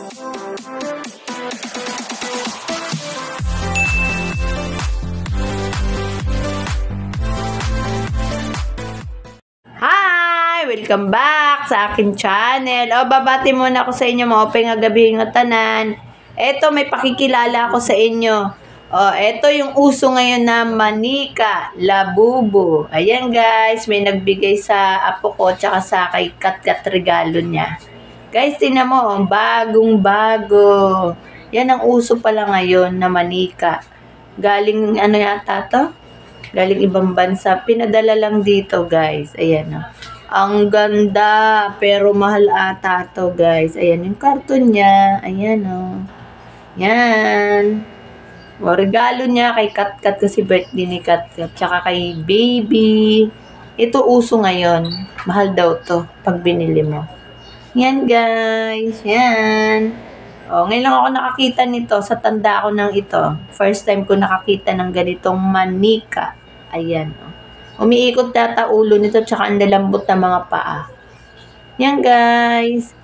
Hi! Welcome back sa akin channel. Babati muna ako sa inyo mga openg nga gabi nga tanan. Eto, may pakikilala ako sa inyo. Eto yung uso ngayon na manika, labubo. Ayan guys, may nagbigay sa apo ko tsaka sa kay Kat regalo niya. Guys, tingnan mo, bagong bago. Yan ang uso pala ngayon na manika. Galing ano yata to? Galing ibang bansa. Pinadala lang dito, guys. Ayan, oh. Ang ganda, pero mahal ata to, guys. Ayan, yung karton niya. Ayan, oh. Yan. O, regalo niya kay Kat kasi birthday ni Kat. Tsaka kay baby. Ito uso ngayon. Mahal daw to pag binili mo. Yan, guys. Yan. Ngayon lang ako nakakita nito. Sa tanda ko ng ito. First time ko nakakita ng ganitong manika. Ayan. Umiikot data ulo nito tsaka ang lalambot na mga paa. Yan guys.